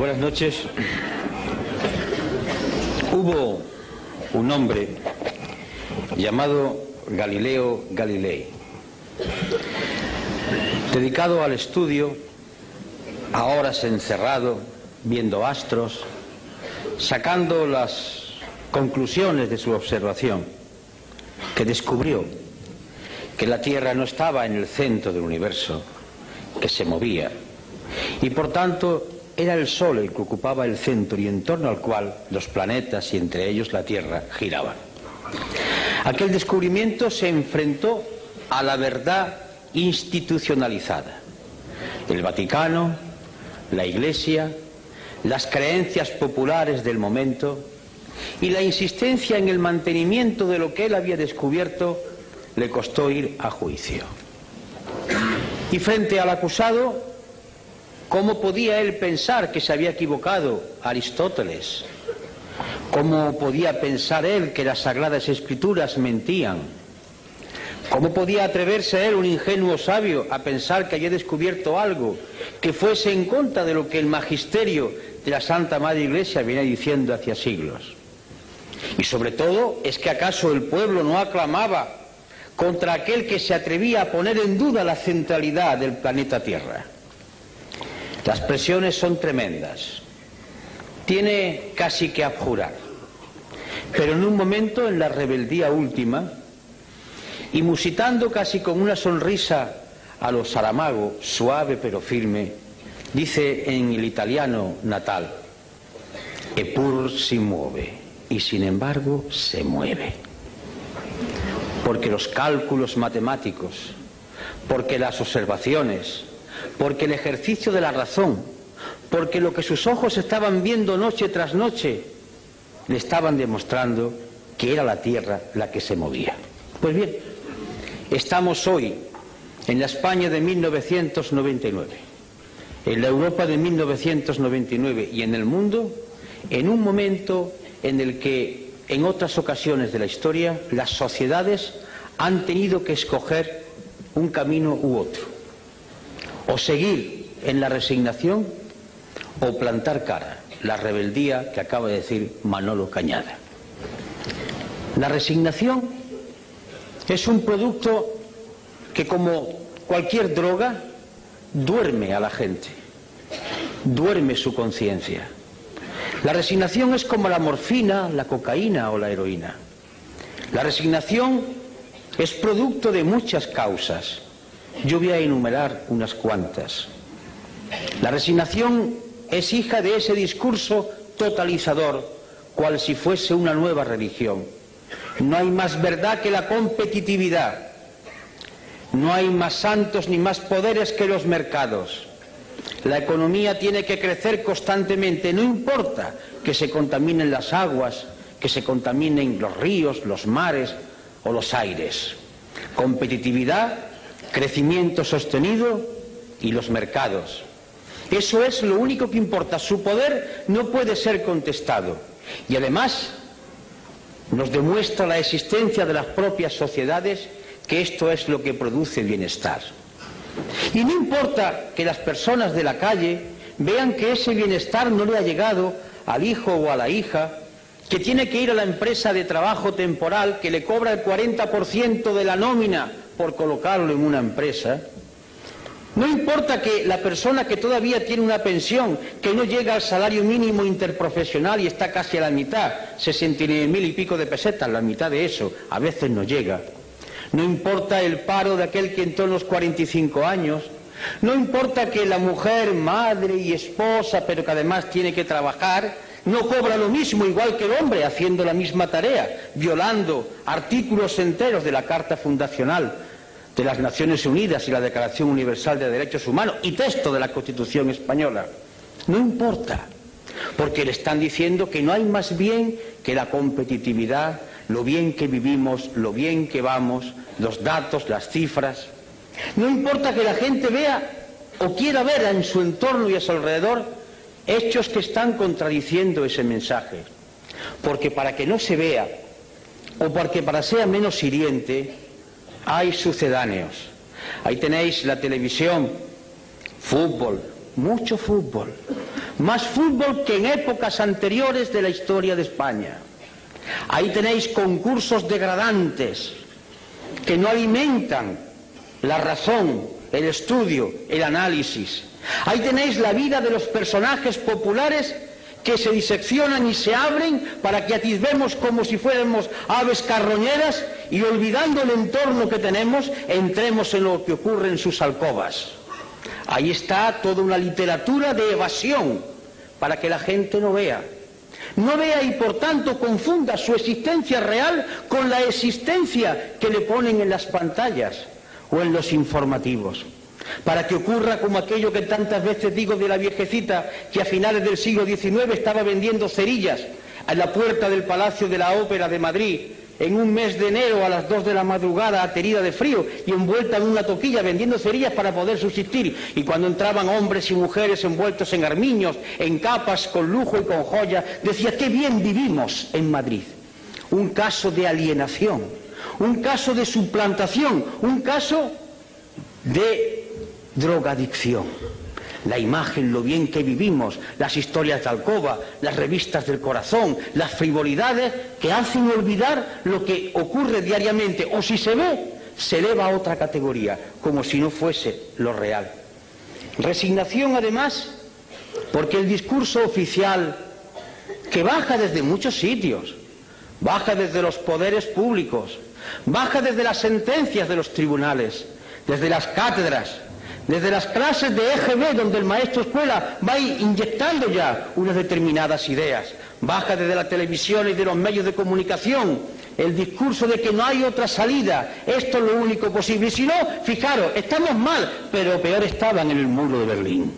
Buenas noches. Hubo un hombre llamado Galileo Galilei, dedicado al estudio, a horas encerrado, viendo astros, sacando las conclusiones de su observación, que descubrió que la Tierra no estaba en el centro del universo, que se movía, y por tanto era el Sol el que ocupaba el centro y en torno al cual los planetas y entre ellos la Tierra giraban. Aquel descubrimiento se enfrentó a la verdad institucionalizada. El Vaticano, la Iglesia, las creencias populares del momento y la insistencia en el mantenimiento de lo que él había descubierto le costó ir a juicio. Y frente al acusado, ¿cómo podía él pensar que se había equivocado Aristóteles? ¿Cómo podía pensar él que las Sagradas Escrituras mentían? ¿Cómo podía atreverse él, un ingenuo sabio, a pensar que había descubierto algo que fuese en contra de lo que el magisterio de la Santa Madre Iglesia venía diciendo hacía siglos? Y sobre todo, ¿es que acaso el pueblo no aclamaba contra aquel que se atrevía a poner en duda la centralidad del planeta Tierra? Las presiones son tremendas. Tiene casi que abjurar. Pero en un momento, en la rebeldía última, y musitando casi con una sonrisa a lo Saramago, suave pero firme, dice en el italiano natal: "Eppur si muove", y sin embargo se mueve. Porque los cálculos matemáticos, porque las observaciones, porque el ejercicio de la razón, porque lo que sus ojos estaban viendo noche tras noche, le estaban demostrando que era la Tierra la que se movía. Pues bien, estamos hoy en la España de 1999, en la Europa de 1999 y en el mundo, en un momento en el que en otras ocasiones de la historia las sociedades han tenido que escoger un camino u otro, o seguir en la resignación o plantar cara, la rebeldía que acaba de decir Manolo Cañada. La resignación es un producto que, como cualquier droga, duerme a la gente, duerme su conciencia. La resignación es como la morfina, la cocaína o la heroína. La resignación es producto de muchas causas. Yo voy a enumerar unas cuantas. La resignación es hija de ese discurso totalizador, cual si fuese una nueva religión. No hay más verdad que la competitividad. No hay más santos ni más poderes que los mercados. La economía tiene que crecer constantemente, no importa que se contaminen las aguas, que se contaminen los ríos, los mares o los aires. Competitividad, crecimiento sostenido y los mercados. Eso es lo único que importa. Su poder no puede ser contestado. Y además nos demuestra la existencia de las propias sociedades que esto es lo que produce bienestar. Y no importa que las personas de la calle vean que ese bienestar no le ha llegado al hijo o a la hija, que tiene que ir a la empresa de trabajo temporal que le cobra el 40% de la nómina por colocarlo en una empresa. No importa que la persona que todavía tiene una pensión que no llega al salario mínimo interprofesional y está casi a la mitad, 69.000 y pico de pesetas, la mitad de eso, a veces no llega. No importa el paro de aquel que entró en los 45 años. No importa que la mujer, madre y esposa, pero que además tiene que trabajar, no cobra lo mismo, igual que el hombre, haciendo la misma tarea, violando artículos enteros de la Carta Fundacional de las Naciones Unidas y la Declaración Universal de Derechos Humanos y texto de la Constitución Española. No importa, porque le están diciendo que no hay más bien que la competitividad, lo bien que vivimos, lo bien que vamos, los datos, las cifras. No importa que la gente vea o quiera ver en su entorno y a su alrededor hechos que están contradiciendo ese mensaje, porque para que no se vea o porque para sea menos hiriente hay sucedáneos. Ahí tenéis la televisión, fútbol, mucho fútbol, más fútbol que en épocas anteriores de la historia de España. Ahí tenéis concursos degradantes que no alimentan la razón, el estudio, el análisis. Ahí tenéis la vida de los personajes populares que se diseccionan y se abren para que atisbemos como si fuéramos aves carroñeras y, olvidando el entorno que tenemos, entremos en lo que ocurre en sus alcobas. Ahí está toda una literatura de evasión para que la gente no vea y por tanto confunda su existencia real con la existencia que le ponen en las pantallas o en los informativos, para que ocurra como aquello que tantas veces digo de la viejecita que a finales del siglo XIX estaba vendiendo cerillas a la puerta del Palacio de la Ópera de Madrid en un mes de enero a las 2 de la madrugada, aterida de frío y envuelta en una toquilla vendiendo cerillas para poder subsistir, y cuando entraban hombres y mujeres envueltos en armiños, en capas, con lujo y con joyas, decía: qué bien vivimos en Madrid. Un caso de alienación, un caso de suplantación, un caso de drogadicción. La imagen, lo bien que vivimos, las historias de alcoba, las revistas del corazón, las frivolidades que hacen olvidar lo que ocurre diariamente, o si se ve, se eleva a otra categoría, como si no fuese lo real. Resignación, además, porque el discurso oficial, que baja desde muchos sitios, baja desde los poderes públicos, baja desde las sentencias de los tribunales, desde las cátedras, desde las clases de EGB, donde el maestro escuela va inyectando ya unas determinadas ideas, baja desde la televisión y de los medios de comunicación el discurso de que no hay otra salida, esto es lo único posible, y si no, fijaros, estamos mal, pero peor estaban en el muro de Berlín.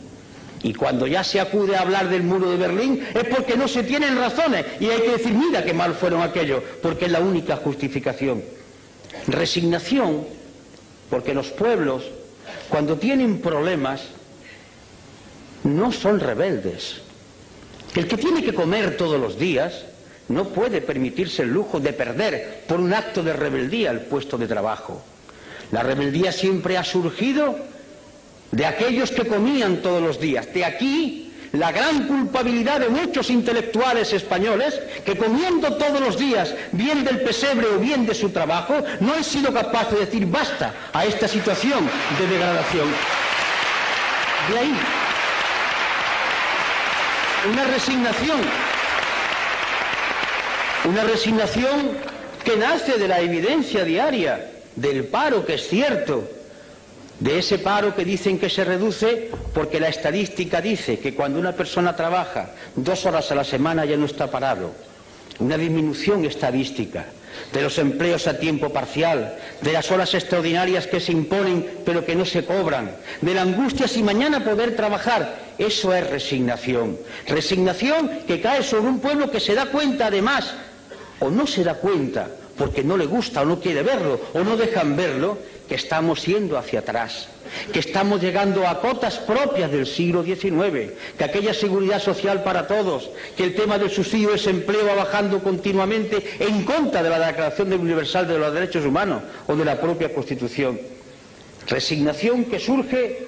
Y cuando ya se acude a hablar del muro de Berlín es porque no se tienen razones y hay que decir: mira qué mal fueron aquellos, porque es la única justificación. Resignación, porque los pueblos, cuando tienen problemas, no son rebeldes. El que tiene que comer todos los días no puede permitirse el lujo de perder por un acto de rebeldía el puesto de trabajo. La rebeldía siempre ha surgido de aquellos que comían todos los días. De aquí la gran culpabilidad de muchos intelectuales españoles que, comiendo todos los días bien del pesebre o bien de su trabajo, no han sido capaces de decir basta a esta situación de degradación. De ahí una resignación que nace de la evidencia diaria del paro, que es cierto, de ese paro que dicen que se reduce porque la estadística dice que cuando una persona trabaja 2 horas a la semana ya no está parado. Una disminución estadística de los empleos a tiempo parcial, de las horas extraordinarias que se imponen pero que no se cobran, de la angustia si mañana poder trabajar. Eso es resignación. Resignación que cae sobre un pueblo que se da cuenta, además, o no se da cuenta porque no le gusta o no quiere verlo o no dejan verlo, que estamos yendo hacia atrás, que estamos llegando a cotas propias del siglo XIX, que aquella seguridad social para todos, que el tema del subsidio de desempleo va bajando continuamente en contra de la Declaración Universal de los Derechos Humanos o de la propia Constitución. Resignación que surge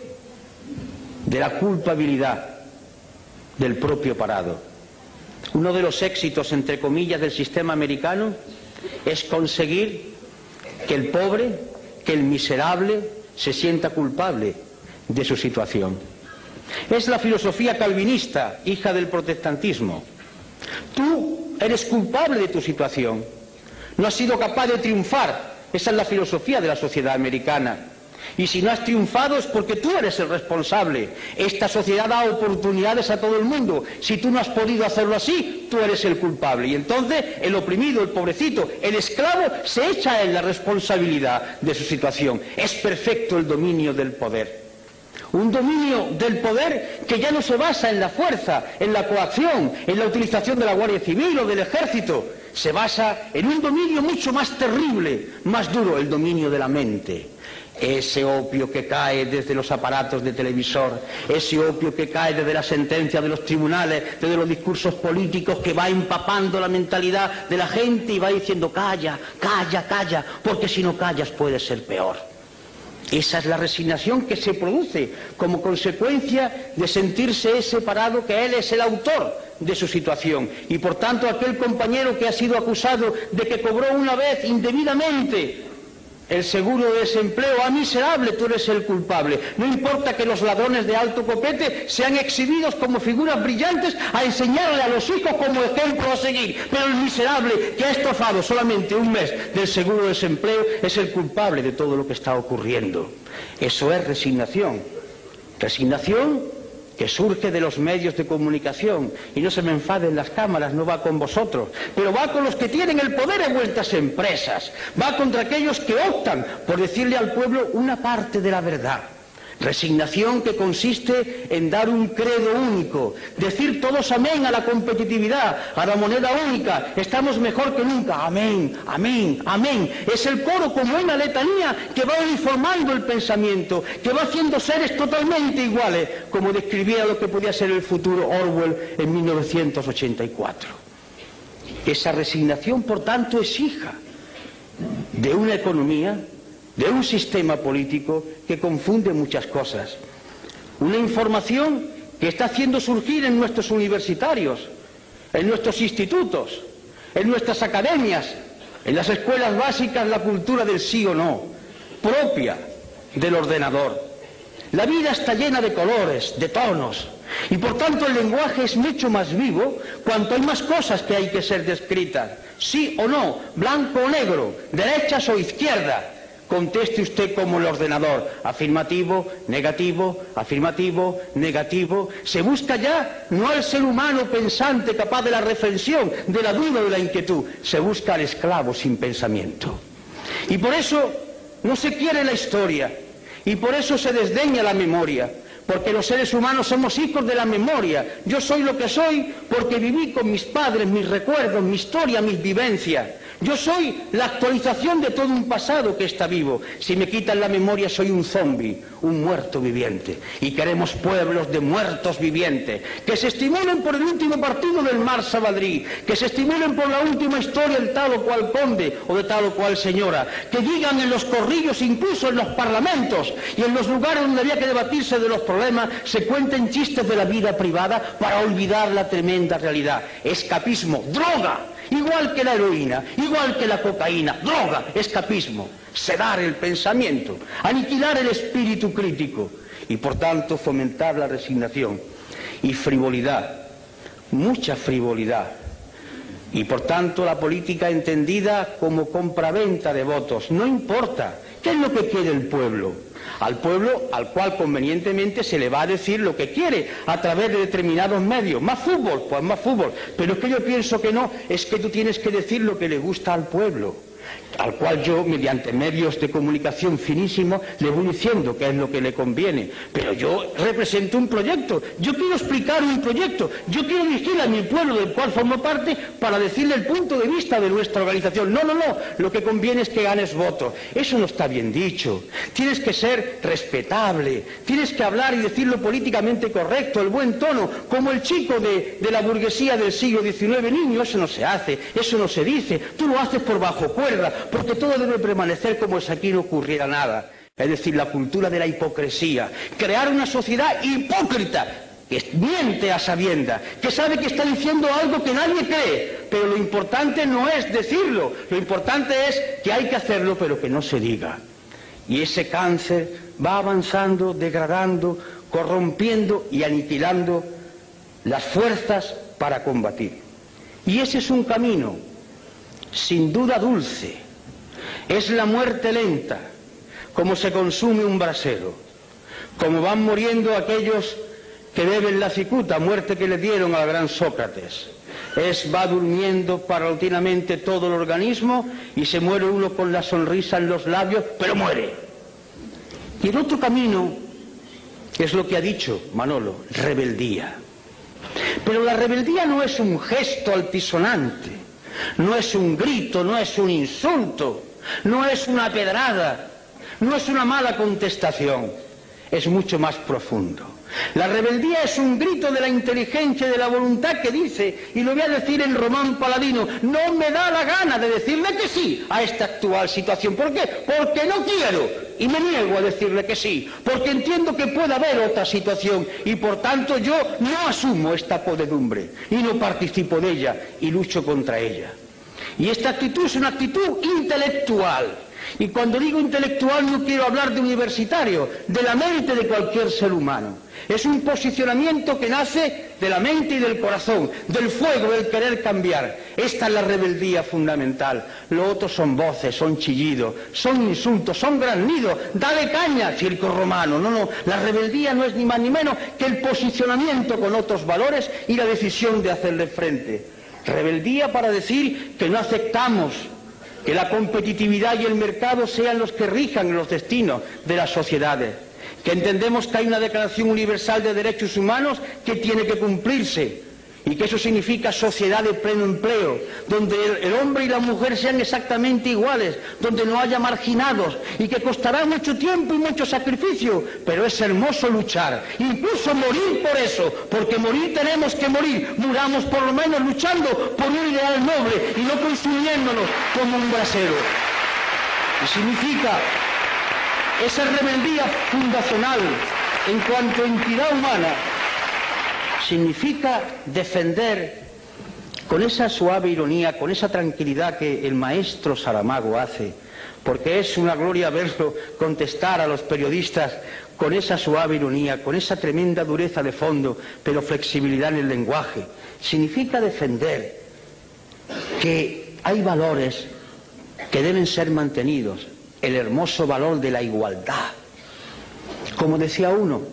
de la culpabilidad del propio parado. Uno de los éxitos, entre comillas, del sistema americano es conseguir que el pobre, que el miserable se sienta culpable de su situación. Es la filosofía calvinista, hija del protestantismo. Tú eres culpable de tu situación, no has sido capaz de triunfar. Esa es la filosofía de la sociedad americana. Y si no has triunfado es porque tú eres el responsable. Esta sociedad da oportunidades a todo el mundo. Si tú no has podido hacerlo así, tú eres el culpable. Y entonces el oprimido, el pobrecito, el esclavo se echa en la responsabilidad de su situación. Es perfecto el dominio del poder. Un dominio del poder que ya no se basa en la fuerza, en la coacción, en la utilización de la Guardia Civil o del Ejército. Se basa en un dominio mucho más terrible, más duro, el dominio de la mente. Ese opio que cae desde los aparatos de televisor, ese opio que cae desde la sentencia de los tribunales, desde los discursos políticos, que va empapando la mentalidad de la gente y va diciendo calla, calla, calla, porque si no callas puede ser peor. Esa es la resignación que se produce como consecuencia de sentirse separado, que él es el autor de su situación. Y por tanto aquel compañero que ha sido acusado de que cobró una vez indebidamente el seguro de desempleo, ¡ah, miserable, tú eres el culpable! No importa que los ladrones de alto copete sean exhibidos como figuras brillantes a enseñarle a los hijos como ejemplo a seguir, pero el miserable que ha estafado solamente un mes del seguro de desempleo es el culpable de todo lo que está ocurriendo. Eso es resignación. Resignación que surge de los medios de comunicación, y no se me enfaden las cámaras, no va con vosotros, pero va con los que tienen el poder en vuestras empresas, va contra aquellos que optan por decirle al pueblo una parte de la verdad. Resignación que consiste en dar un credo único, decir todos amén a la competitividad, a la moneda única, estamos mejor que nunca, amén, amén, amén. Es el coro como una letanía que va uniformando el pensamiento, que va haciendo seres totalmente iguales, como describía lo que podía ser el futuro Orwell en 1984. Esa resignación, por tanto, es hija de una economía, de un sistema político que confunde muchas cosas. Una información que está haciendo surgir en nuestros universitarios, en nuestros institutos, en nuestras academias, en las escuelas básicas, la cultura del sí o no, propia del ordenador. La vida está llena de colores, de tonos, y por tanto el lenguaje es mucho más vivo cuanto hay más cosas que hay que ser descritas. Sí o no, blanco o negro, derechas o izquierdas. Conteste usted como el ordenador, afirmativo, negativo, afirmativo, negativo. Se busca ya no al ser humano pensante capaz de la reflexión, de la duda o de la inquietud, se busca al esclavo sin pensamiento. Y por eso no se quiere la historia, y por eso se desdeña la memoria, porque los seres humanos somos hijos de la memoria. Yo soy lo que soy porque viví con mis padres, mis recuerdos, mi historia, mis vivencias. Yo soy la actualización de todo un pasado que está vivo. Si me quitan la memoria soy un zombi, un muerto viviente. Y queremos pueblos de muertos vivientes, que se estimulen por el último partido del Barça Madrid, que se estimulen por la última historia del tal o cual conde o de tal o cual señora, que digan en los corrillos, incluso en los parlamentos y en los lugares donde había que debatirse de los problemas, se cuenten chistes de la vida privada para olvidar la tremenda realidad. Escapismo, droga. Igual que la heroína, igual que la cocaína, droga, escapismo, sedar el pensamiento, aniquilar el espíritu crítico y por tanto fomentar la resignación y frivolidad, mucha frivolidad. Y por tanto la política entendida como compraventa de votos. No importa, ¿qué es lo que quiere el pueblo? Al pueblo al cual convenientemente se le va a decir lo que quiere a través de determinados medios. Más fútbol, pues más fútbol. Pero es que yo pienso que no, es que tú tienes que decir lo que le gusta al pueblo, al cual yo, mediante medios de comunicación finísimos, le voy diciendo qué es lo que le conviene. Pero yo represento un proyecto, yo quiero explicar un proyecto, yo quiero dirigir a mi pueblo del cual formo parte para decirle el punto de vista de nuestra organización. No, no, no, lo que conviene es que ganes votos. Eso no está bien dicho. Tienes que ser respetable, tienes que hablar y decirlo políticamente correcto, el buen tono, como el chico de la burguesía del siglo XIX. Niño, eso no se hace, eso no se dice, tú lo haces por bajo cuerda, porque todo debe permanecer como si aquí no ocurriera nada. Es decir, la cultura de la hipocresía, crear una sociedad hipócrita, que miente a sabiendas, que sabe que está diciendo algo que nadie cree, pero lo importante no es decirlo, lo importante es que hay que hacerlo, pero que no se diga. Y ese cáncer va avanzando, degradando, corrompiendo y aniquilando las fuerzas para combatir. Y ese es un camino, sin duda dulce, es la muerte lenta, como se consume un brasero, como van muriendo aquellos que beben la cicuta, muerte que le dieron al gran Sócrates. Va durmiendo paulatinamente todo el organismo y se muere uno con la sonrisa en los labios, pero muere. Y el otro camino es lo que ha dicho Manolo, rebeldía. Pero la rebeldía no es un gesto altisonante, no es un grito, no es un insulto, no es una pedrada, no es una mala contestación, es mucho más profundo. La rebeldía es un grito de la inteligencia y de la voluntad que dice, y lo voy a decir en Román Paladino, no me da la gana de decirle que sí a esta actual situación. ¿Por qué? Porque no quiero. y me niego a decirle que sí, porque entiendo que puede haber otra situación y por tanto yo no asumo esta podredumbre y no participo de ella y lucho contra ella. Y esta actitud es una actitud intelectual. Y cuando digo intelectual no quiero hablar de universitario, de la mente de cualquier ser humano. Es un posicionamiento que nace de la mente y del corazón, del fuego, del querer cambiar. Esta es la rebeldía fundamental. Lo otro son voces, son chillidos, son insultos, son graznidos. Dale caña, circo romano. No, la rebeldía no es ni más ni menos que el posicionamiento con otros valores y la decisión de hacerle frente. Rebeldía para decir que no aceptamos que la competitividad y el mercado sean los que rijan los destinos de las sociedades, que entendemos que hay una Declaración Universal de Derechos Humanos que tiene que cumplirse y que eso significa sociedad de pleno empleo, donde el hombre y la mujer sean exactamente iguales, donde no haya marginados y que costará mucho tiempo y mucho sacrificio, pero es hermoso luchar, incluso morir por eso, porque morir tenemos que morir, muramos por lo menos luchando por un ideal noble y no consumiéndonos como un brasero. Y significa esa rebeldía fundacional en cuanto a entidad humana, significa defender con esa suave ironía, con esa tranquilidad que el maestro Saramago hace, porque es una gloria verlo contestar a los periodistas con esa suave ironía, con esa tremenda dureza de fondo, pero flexibilidad en el lenguaje. Significa defender que hay valores que deben ser mantenidos, el hermoso valor de la igualdad. Como decía uno,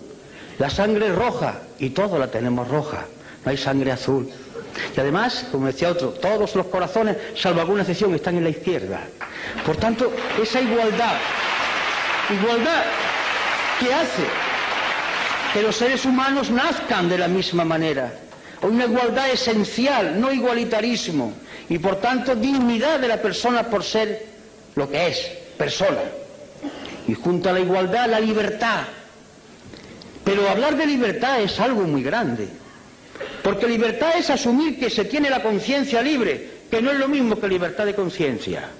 la sangre es roja y todos la tenemos roja, no hay sangre azul. Y además, como decía otro, todos los corazones, salvo alguna excepción, están en la izquierda. Por tanto, esa igualdad que hace que los seres humanos nazcan de la misma manera. Una igualdad esencial, no igualitarismo. Y por tanto, dignidad de la persona por ser lo que es, persona. Y junto a la igualdad, la libertad. Pero hablar de libertad es algo muy grande, porque libertad es asumir que se tiene la conciencia libre, que no es lo mismo que libertad de conciencia.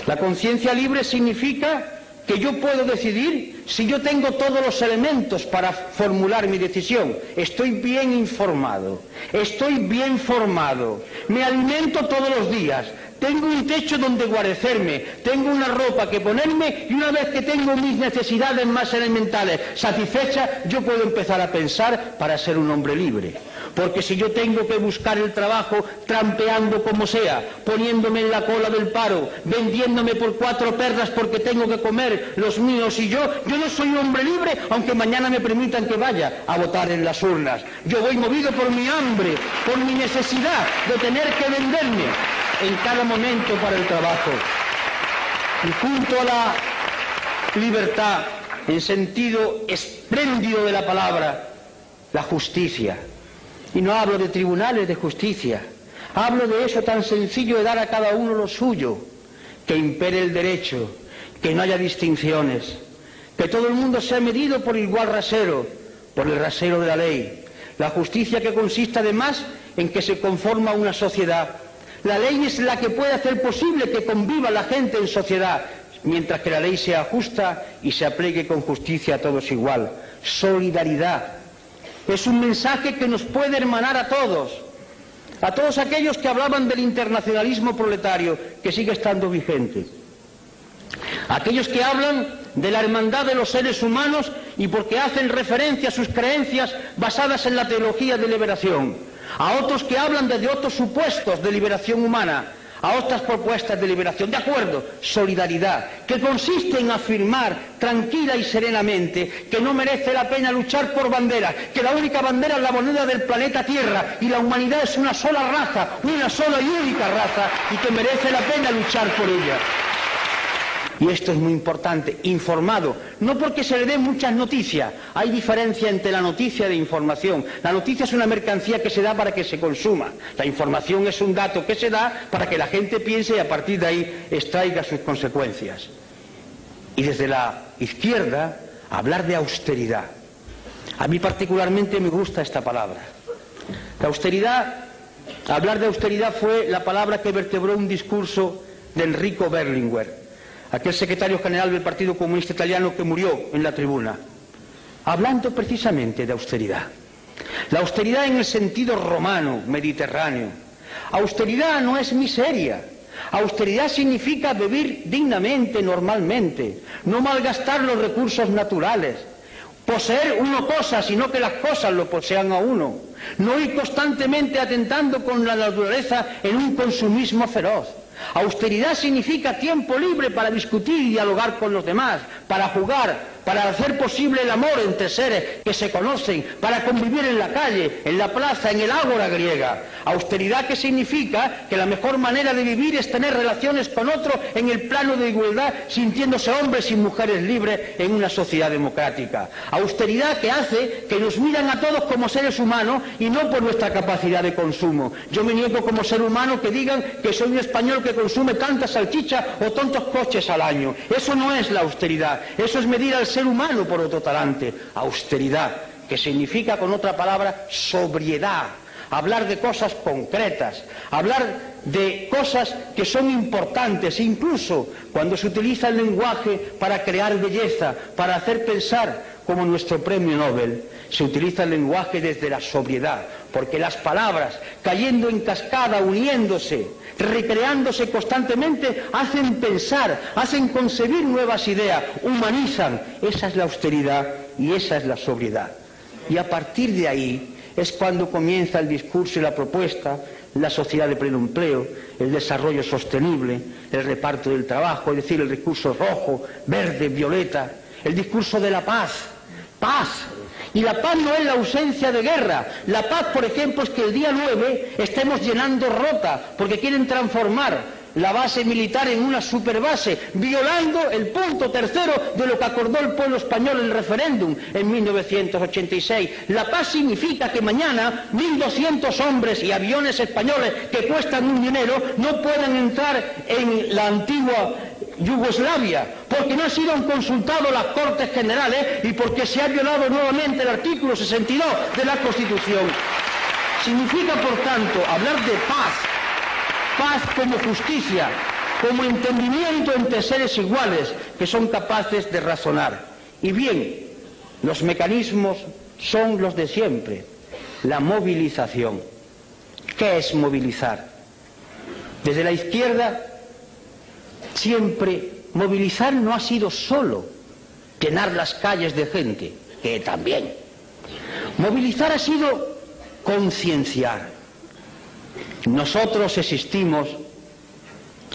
La conciencia libre significa que yo puedo decidir si yo tengo todos los elementos para formular mi decisión. Estoy bien informado, estoy bien formado, me alimento todos los días, tengo un techo donde guarecerme, tengo una ropa que ponerme y una vez que tengo mis necesidades más elementales satisfechas, yo puedo empezar a pensar para ser un hombre libre. Porque si yo tengo que buscar el trabajo trampeando como sea, poniéndome en la cola del paro, vendiéndome por 4 perras porque tengo que comer los míos y yo no soy un hombre libre, aunque mañana me permitan que vaya a votar en las urnas. Yo voy movido por mi hambre, por mi necesidad de tener que venderme en cada momento para el trabajo. Y junto a la libertad, en sentido espléndido de la palabra, la justicia. Y no hablo de tribunales de justicia, hablo de eso tan sencillo de dar a cada uno lo suyo, que impere el derecho, que no haya distinciones, que todo el mundo sea medido por igual rasero, por el rasero de la ley. La justicia que consiste además en que se conforma una sociedad. La ley es la que puede hacer posible que conviva la gente en sociedad, mientras que la ley sea justa y se aplique con justicia a todos igual. Solidaridad. Es un mensaje que nos puede hermanar a todos aquellos que hablaban del internacionalismo proletario, que sigue estando vigente, aquellos que hablan de la hermandad de los seres humanos y porque hacen referencia a sus creencias basadas en la teología de liberación, a otros que hablan desde otros supuestos de liberación humana, a otras propuestas de liberación. De acuerdo, solidaridad, que consiste en afirmar tranquila y serenamente que no merece la pena luchar por banderas, que la única bandera es la moneda del planeta Tierra y la humanidad es una sola raza, una sola y única raza, y que merece la pena luchar por ella. Y esto es muy importante, informado, no porque se le den muchas noticias, hay diferencia entre la noticia y la información. La noticia es una mercancía que se da para que se consuma, la información es un dato que se da para que la gente piense y a partir de ahí extraiga sus consecuencias. Y desde la izquierda, hablar de austeridad. A mí particularmente me gusta esta palabra. La austeridad, hablar de austeridad fue la palabra que vertebró un discurso de Enrico Berlinguer. aquel secretario general del Partido Comunista Italiano que murió en la tribuna, hablando precisamente de austeridad. La austeridad en el sentido romano, mediterráneo. Austeridad no es miseria. Austeridad significa vivir dignamente, normalmente, no malgastar los recursos naturales, poseer uno cosas, sino que las cosas lo posean a uno, no ir constantemente atentando con la naturaleza en un consumismo feroz. Austeridad significa tiempo libre para discutir y dialogar con los demás, para jugar, para hacer posible el amor entre seres que se conocen, para convivir en la calle, en la plaza, en el ágora griega. Austeridad que significa que la mejor manera de vivir es tener relaciones con otro en el plano de igualdad, sintiéndose hombres y mujeres libres en una sociedad democrática. Austeridad que hace que nos miran a todos como seres humanos y no por nuestra capacidad de consumo. Yo me niego como ser humano que digan que soy un español que consume tantas salchichas o tantos coches al año. Eso no es la austeridad, eso es medir al ser humano por otro talante. Austeridad, que significa, con otra palabra, sobriedad, hablar de cosas concretas, hablar de cosas que son importantes, incluso cuando se utiliza el lenguaje para crear belleza, para hacer pensar, como nuestro premio Nobel, se utiliza el lenguaje desde la sobriedad, porque las palabras, cayendo en cascada, uniéndose, recreándose constantemente, hacen pensar, hacen concebir nuevas ideas, humanizan. Esa es la austeridad y esa es la sobriedad. Y a partir de ahí es cuando comienza el discurso y la propuesta, la sociedad de pleno empleo, el desarrollo sostenible, el reparto del trabajo, es decir, el discurso rojo, verde, violeta, el discurso de la paz. Paz. Y la paz no es la ausencia de guerra. La paz, por ejemplo, es que el día 9 estemos llenando Rota, porque quieren transformar la base militar en una superbase, violando el punto tercero de lo que acordó el pueblo español en el referéndum en 1986. La paz significa que mañana 1.200 hombres y aviones españoles que cuestan un dinero no puedan entrar en la antigua Yugoslavia, porque no han sido consultados las Cortes Generales y porque se ha violado nuevamente el artículo 62 de la Constitución. Significa, por tanto, hablar de paz, paz como justicia, como entendimiento entre seres iguales que son capaces de razonar. Y bien, los mecanismos son los de siempre. La movilización. ¿Qué es movilizar? Desde la izquierda, siempre movilizar no ha sido solo llenar las calles de gente, que también. Movilizar ha sido concienciar. Nosotros existimos,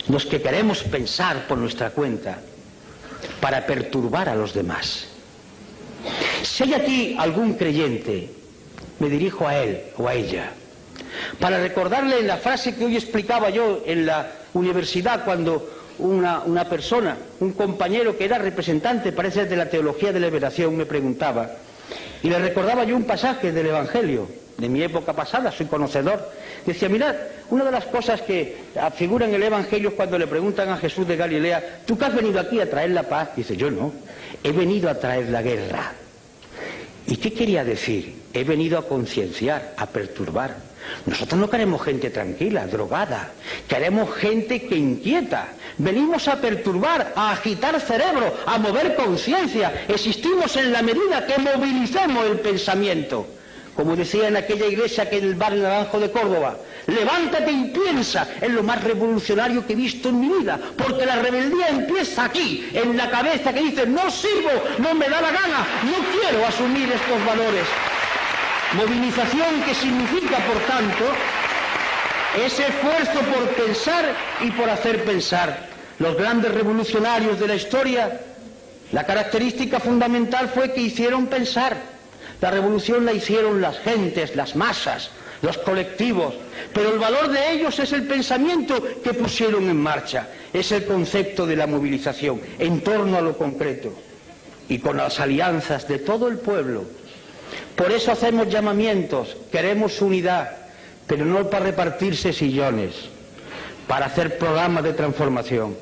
los que queremos pensar por nuestra cuenta, para perturbar a los demás. Si hay aquí algún creyente, me dirijo a él o a ella, para recordarle la frase que hoy explicaba yo en la universidad cuando una persona, un compañero que era representante, parece, de la teología de la liberación, me preguntaba, y le recordaba yo un pasaje del Evangelio de mi época pasada, soy conocedor. Decía, mirad, una de las cosas que figura en el Evangelio es cuando le preguntan a Jesús de Galilea, ¿tú qué has venido aquí a traer la paz? Dice, yo no, he venido a traer la guerra. ¿Y qué quería decir? He venido a concienciar, a perturbar. Nosotros no queremos gente tranquila, drogada, queremos gente que inquieta. Venimos a perturbar, a agitar cerebro, a mover conciencia. Existimos en la medida que movilicemos el pensamiento. Como decía en aquella iglesia que en el barrio Naranjo de Córdoba, levántate y piensa, es lo más revolucionario que he visto en mi vida, porque la rebeldía empieza aquí, en la cabeza que dice, no sirvo, no me da la gana, no quiero asumir estos valores. Movilización que significa, por tanto, ese esfuerzo por pensar y por hacer pensar. Los grandes revolucionarios de la historia, la característica fundamental fue que hicieron pensar. La revolución la hicieron las gentes, las masas, los colectivos, pero el valor de ellos es el pensamiento que pusieron en marcha, es el concepto de la movilización en torno a lo concreto y con las alianzas de todo el pueblo. Por eso hacemos llamamientos, queremos unidad, pero no para repartirse sillones, para hacer programas de transformación.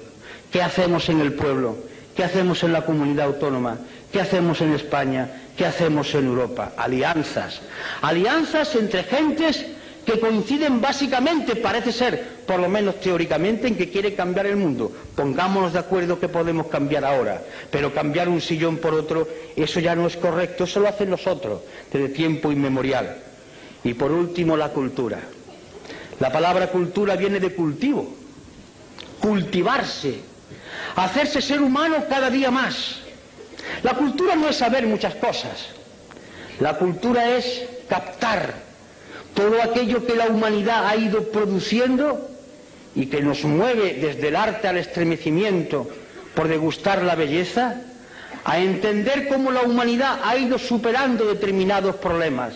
¿Qué hacemos en el pueblo? ¿Qué hacemos en la comunidad autónoma? ¿Qué hacemos en España? ¿Qué hacemos en Europa? Alianzas. Alianzas entre gentes que coinciden básicamente, parece ser, por lo menos teóricamente, en que quiere cambiar el mundo. Pongámonos de acuerdo que podemos cambiar ahora, pero cambiar un sillón por otro, eso ya no es correcto, eso lo hacen los otros, desde tiempo inmemorial. Y por último, la cultura. La palabra cultura viene de cultivo, cultivarse, hacerse ser humano cada día más. La cultura no es saber muchas cosas, la cultura es captar todo aquello que la humanidad ha ido produciendo y que nos mueve desde el arte al estremecimiento por degustar la belleza, a entender cómo la humanidad ha ido superando determinados problemas.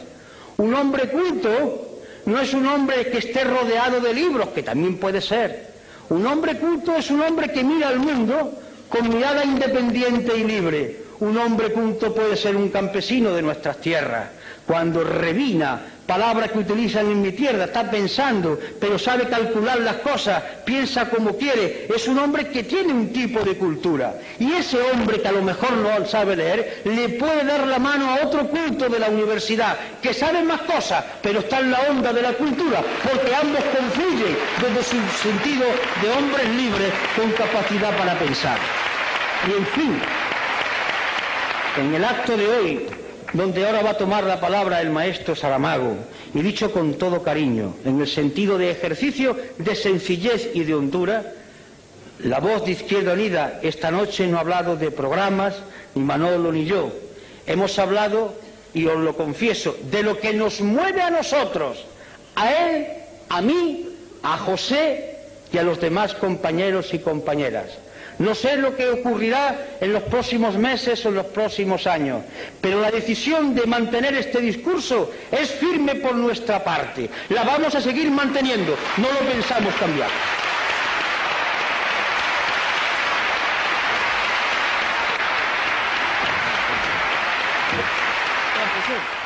Un hombre culto no es un hombre que esté rodeado de libros, que también puede ser. Un hombre culto es un hombre que mira al mundo con mirada independiente y libre. Un hombre culto puede ser un campesino de nuestras tierras, cuando revina, palabra que utilizan en mi tierra, está pensando, pero sabe calcular las cosas, piensa como quiere, es un hombre que tiene un tipo de cultura. Y ese hombre que a lo mejor no sabe leer, le puede dar la mano a otro culto de la universidad, que sabe más cosas, pero está en la onda de la cultura, porque ambos confluyen desde su sentido de hombres libres con capacidad para pensar. Y en fin, en el acto de hoy, donde ahora va a tomar la palabra el maestro Saramago, y dicho con todo cariño, en el sentido de ejercicio de sencillez y de hondura, la voz de Izquierda Unida esta noche no ha hablado de programas, ni Manolo ni yo. Hemos hablado, y os lo confieso, de lo que nos mueve a nosotros, a él, a mí, a José y a los demás compañeros y compañeras. No sé lo que ocurrirá en los próximos meses o en los próximos años, pero la decisión de mantener este discurso es firme por nuestra parte. La vamos a seguir manteniendo, no lo pensamos cambiar. Gracias.